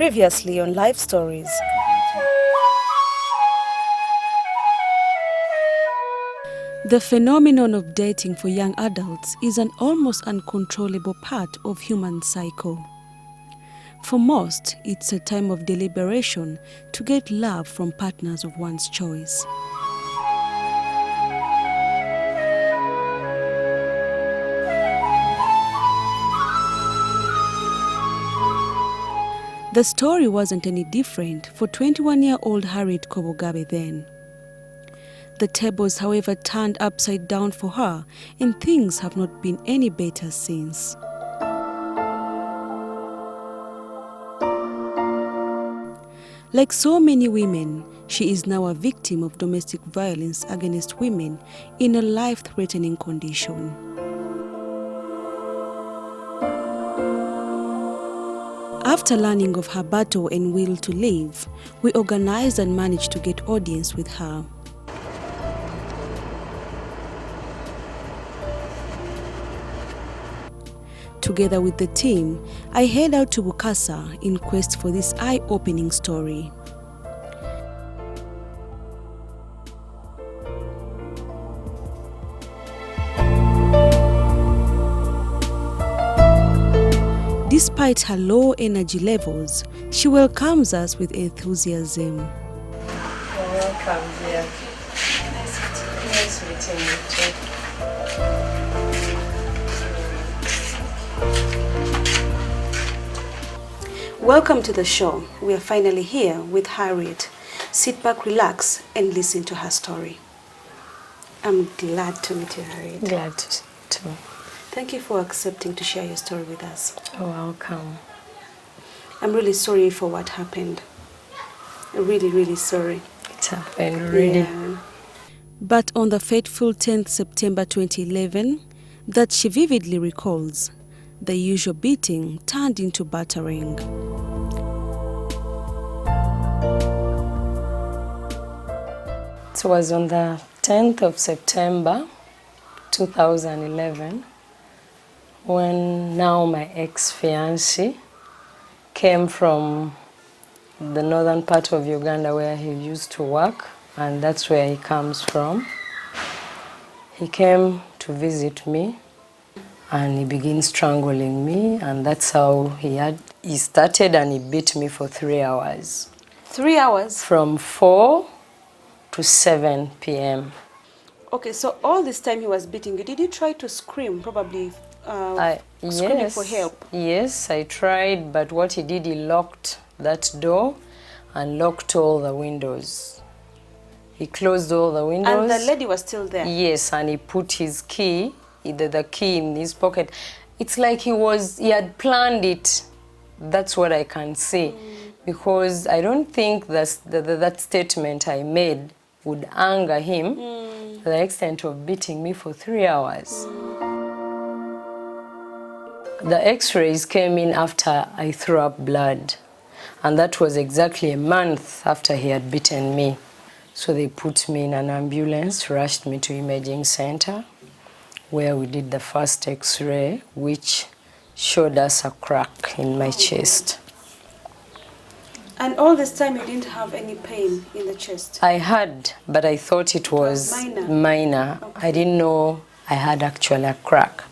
Previously on Life Stories. The phenomenon of dating for young adults is an almost uncontrollable part of human cycle. For most, it's a time of deliberation to get love from partners of one's choice. The story wasn't any different for 21-year-old Harriet Kobugabe then. The tables, however, turned upside down for her, and things have not been any better since. Like so many women, she is now a victim of domestic violence against women in a life-threatening condition. After learning of her battle and will to live, we organized and managed to get audience with her. Together with the team, I head out to Bukasa in quest for this eye-opening story. Despite her low energy levels, she welcomes us with enthusiasm. Welcome, dear. Nice meeting you too. Welcome to the show. We are finally here with Harriet. Sit back, relax, and listen to her story. I'm glad to meet you, Harriet. Glad to see you too. Thank you for accepting to share your story with us. You're welcome. I'm really sorry for what happened. Really sorry. It's happened, really. Yeah. But on the fateful 10th September 2011, that she vividly recalls, the usual beating turned into battering. It was on the 10th of September 2011 when now my ex-fiancé came from the northern part of Uganda where he used to work, and that's where he comes from. He came to visit me and he began strangling me, and that's how he started, and he beat me for 3 hours. 3 hours? From 4 to 7 p.m. Okay, so all this time he was beating you, did you try to scream, probably screaming for help? Yes, I tried, but what he did, he locked that door and locked all the windows. He closed all the windows. And the lady was still there? Yes, and he put his key, the key in his pocket. It's like he had planned it. That's what I can say. Because I don't think that statement I made would anger him to the extent of beating me for 3 hours. The x-rays came in after I threw up blood, and that was exactly a month after he had beaten me. So they put me in an ambulance, rushed me to imaging center, where we did the first x-ray, which showed us a crack in my chest. And all this time you didn't have any pain in the chest? I had, but I thought it was minor. Okay. I didn't know I had actually a crack.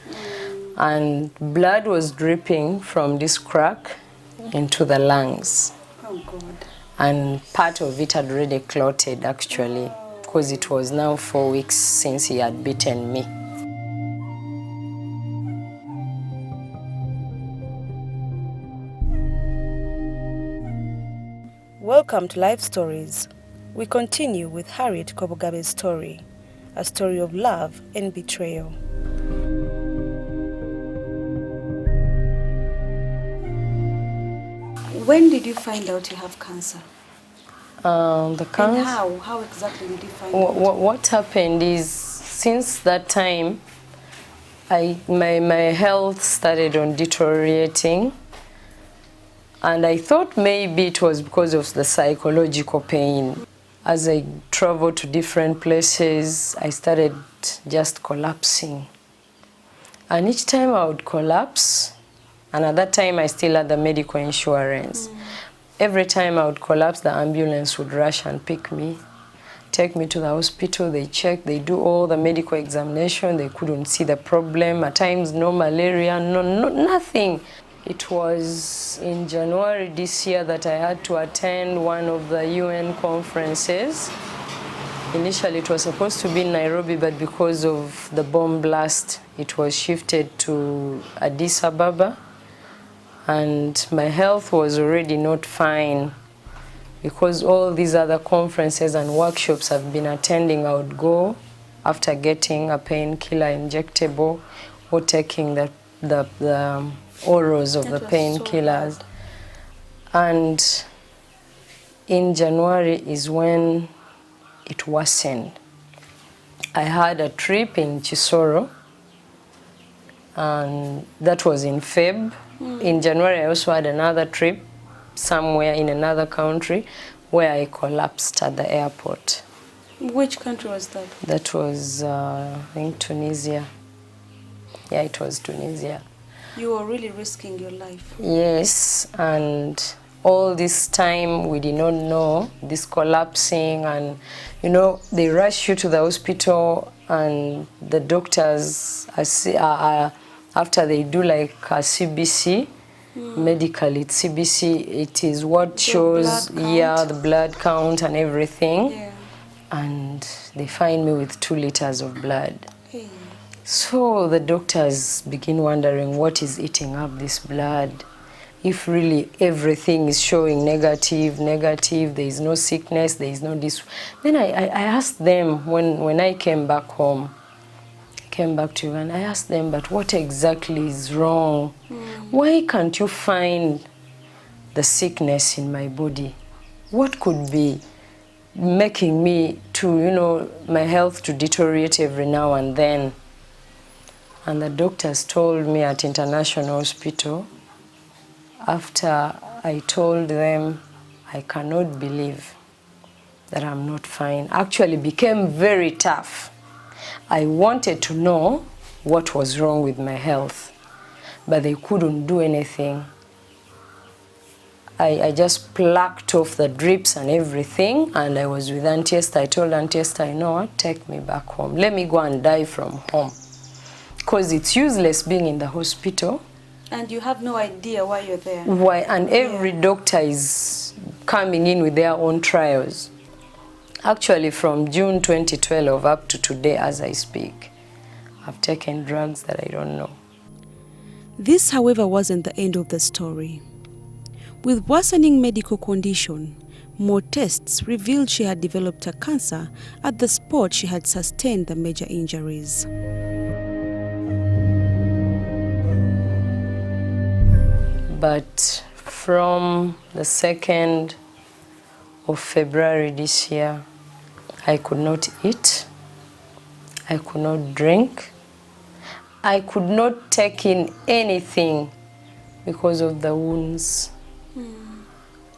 And blood was dripping from this crack into the lungs. Oh, God. And part of it had already clotted, actually, because it was now 4 weeks since he had beaten me. Welcome to Life Stories. We continue with Harriet Kobugabe's story, a story of love and betrayal. When did you find out you have cancer? The cancer. And how exactly did you find out? What happened is, since that time, my health started on deteriorating, and I thought maybe it was because of the psychological pain. As I traveled to different places, I started just collapsing. And each time I would collapse, and at that time I still had the medical insurance. every time I would collapse, the ambulance would rush and pick me, take me to the hospital. They check, they do all the medical examination. They couldn't see the problem. At times, no malaria, nothing. It was in January this year that I had to attend one of the UN conferences. Initially, it was supposed to be in Nairobi, but because of the bomb blast, it was shifted to Addis Ababa. And my health was already not fine. Because all these other conferences and workshops I've been attending, I would go after getting a painkiller injectable or taking the orals of the painkillers. And in January is when it worsened. I had a trip in Chisoro, and that was in Feb. In January, I also had another trip somewhere in another country where I collapsed at the airport. Which country was that? That was, I think, Tunisia. Yeah, it was Tunisia. You were really risking your life. Yes, and all this time we did not know this collapsing, and you know, they rush you to the hospital, and the doctors after they do like a CBC, medically it's CBC, it is what The shows blood the blood count and everything. Yeah. And they find me with 2 liters of blood. Hey. So the doctors begin wondering what is eating up this blood. If really everything is showing negative, there is no sickness, there is no this. Then I asked them when I came back home, came back to Uganda, I asked them, but what exactly is wrong? Why can't you find the sickness in my body? What could be making me to, you know, my health to deteriorate every now and then? And the doctors told me at International Hospital, after I told them I cannot believe that I'm not fine, actually became very tough. I wanted to know what was wrong with my health, but they couldn't do anything. I just plucked off the drips and everything, and I was with Auntie Esther. I told Auntie Esther, you know what, take me back home. Let me go and die from home. Because it's useless being in the hospital. And you have no idea why you're there. Why? And every doctor is coming in with their own trials. Actually, from June 2012 up to today, as I speak, I've taken drugs that I don't know. This, however, wasn't the end of the story. With worsening medical condition, more tests revealed she had developed a cancer at the spot she had sustained the major injuries. But from the 2nd of February this year, I could not eat, I could not drink, I could not take in anything because of the wounds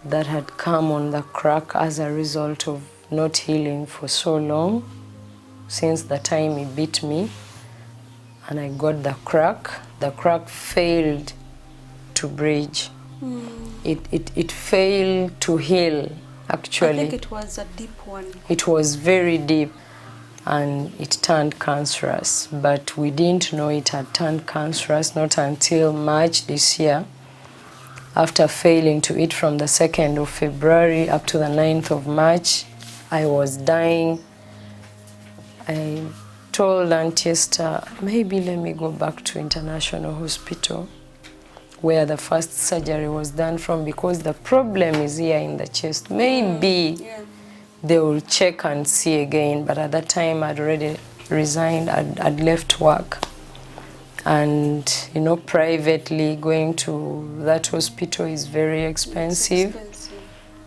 that had come on the crack as a result of not healing for so long, since the time he beat me and I got the crack. The crack failed to bridge. It failed to heal, actually. I think it was a deep one. It was very deep, and it turned cancerous, but we didn't know it had turned cancerous not until March this year. After failing to eat from the 2nd of February up to the 9th of March, I was dying. I told Auntie Esther, maybe let me go back to International Hospital, where the first surgery was done from, because the problem is here in the chest. Maybe they will check and see again, but at that time I'd already resigned, I'd left work. And, you know, privately going to that hospital is very expensive.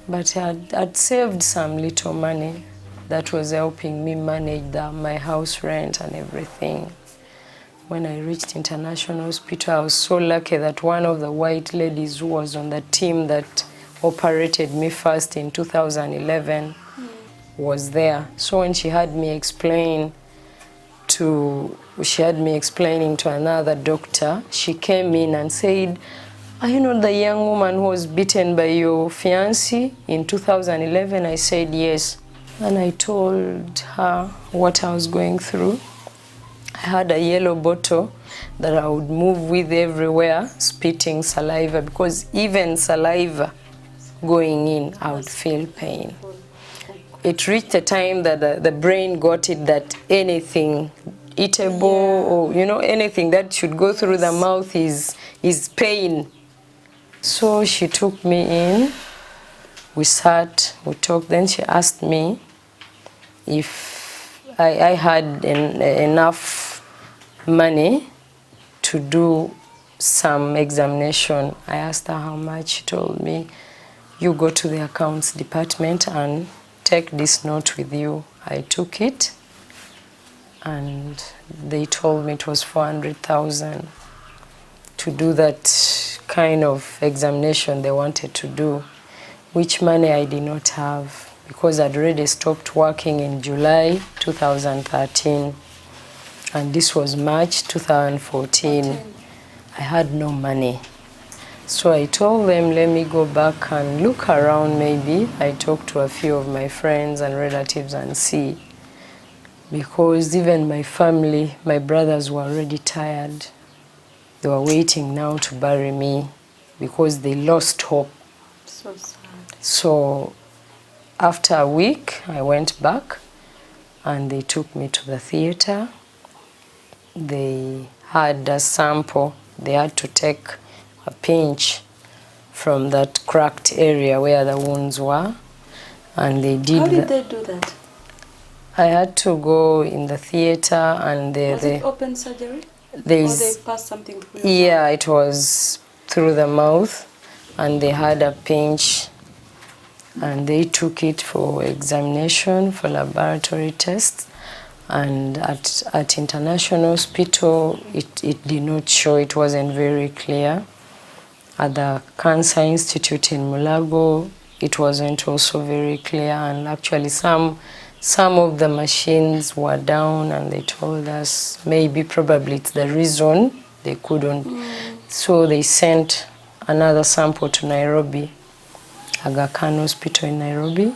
But I'd saved some little money that was helping me manage my house rent and everything. When I reached International Hospital, I was so lucky that one of the white ladies who was on the team that operated me first in 2011 was there. So when she had me explaining to another doctor, she came in and said, Are you not the young woman who was beaten by your fiancé in 2011? I said yes. And I told her what I was going through. I had a yellow bottle that I would move with everywhere, spitting saliva, because even saliva going in, I would feel pain. It reached a time that the brain got it that anything eatable or anything that should go through the mouth is pain. So she took me in, we sat, we talked, then she asked me if I had enough money to do some examination. I asked her how much. She told me, you go to the accounts department and take this note with you. I took it and they told me it was 400,000 to do that kind of examination they wanted to do, which money I did not have because I'd already stopped working in July 2013 and this was March 2014. I had no money. So I told them, let me go back and look around maybe. I talked to a few of my friends and relatives and see. Because even my family, my brothers were already tired. They were waiting now to bury me because they lost hope. So sad. So after a week, I went back and they took me to the theater. They had a sample. They had to take a pinch from that cracked area where the wounds were. And they did. How did they do that? I had to go in the theater and Was it open surgery? Or they passed something through your yeah, mouth? it was through the mouth and they had a pinch and they took it for examination, for laboratory tests. And at International Hospital, it did not show, it wasn't very clear. At the Cancer Institute in Mulago, it wasn't also very clear. And actually some of the machines were down and they told us probably it's the reason they couldn't. So they sent another sample to Nairobi, Aga Khan Hospital in Nairobi,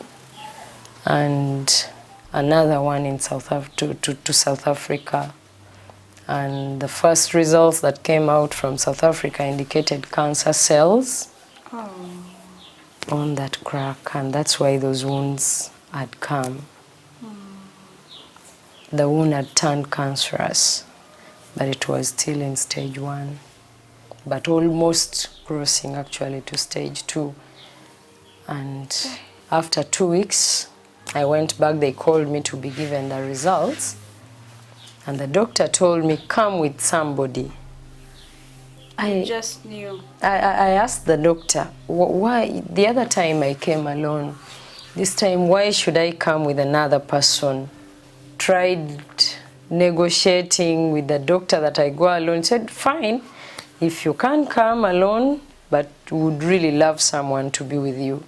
and another one in to South Africa. And the first results that came out from South Africa indicated cancer cells on that crack, and that's why those wounds had come. The wound had turned cancerous, but it was still in stage 1, but almost crossing actually to stage 2. And after 2 weeks, I went back, they called me to be given the results, and the doctor told me, come with somebody. I just knew. I asked the doctor, why, the other time I came alone, this time why should I come with another person? Tried negotiating with the doctor that I go alone. Said, fine, if you can't come alone, but would really love someone to be with you.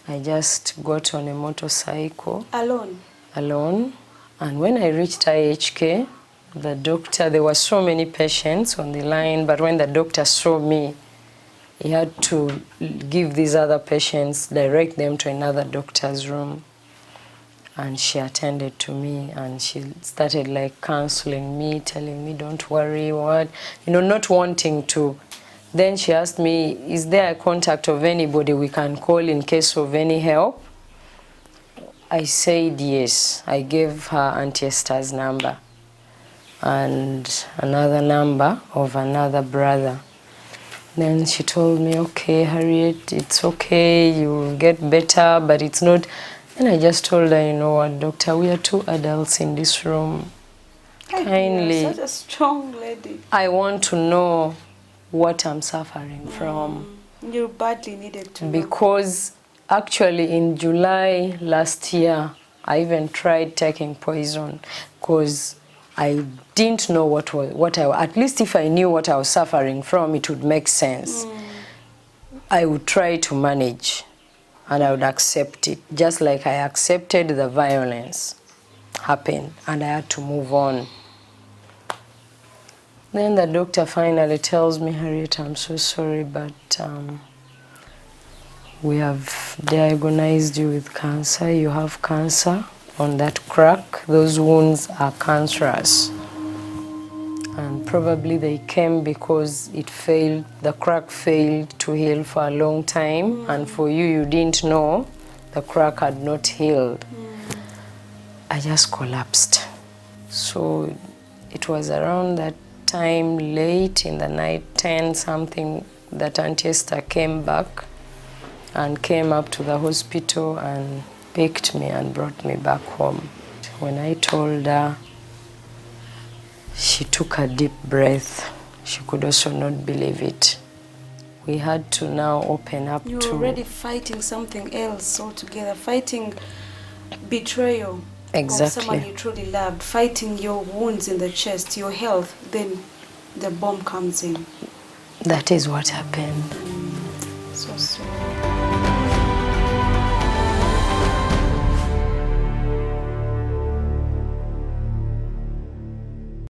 I just got on a motorcycle. Alone. And when I reached IHK, the doctor, there were so many patients on the line, but when the doctor saw me, he had to give these other patients, direct them to another doctor's room. And she attended to me and she started like counseling me, telling me, don't worry, not wanting to. Then she asked me, is there a contact of anybody we can call in case of any help? I said yes. I gave her Auntie Esther's number and another number of another brother. Then she told me, okay, Harriet, it's okay, you'll get better, but it's not. And I just told her, you know what, doctor, we are 2 adults in this room. Kindly, you're such a strong lady. I want to know what I'm suffering from. You badly needed to know. Because actually in July last year, I even tried taking poison because I didn't know at least if I knew what I was suffering from, it would make sense. I would try to manage. And I would accept it, just like I accepted the violence happened, and I had to move on. Then the doctor finally tells me, Harriet, I'm so sorry, but we have diagnosed you with cancer. You have cancer on that crack. Those wounds are cancerous. And probably they came because the crack failed to heal for a long time. And for you, you didn't know the crack had not healed. I just collapsed. So it was around that time, late in the night, 10 something, that Auntie Esther came back and came up to the hospital and picked me and brought me back home. When I told her, she took a deep breath. She could also not believe it. We had to now open up to... You're already fighting something else altogether, fighting betrayal. Exactly. Of someone you truly loved, fighting your wounds in the chest, your health, then the bomb comes in. That is what happened. So sorry.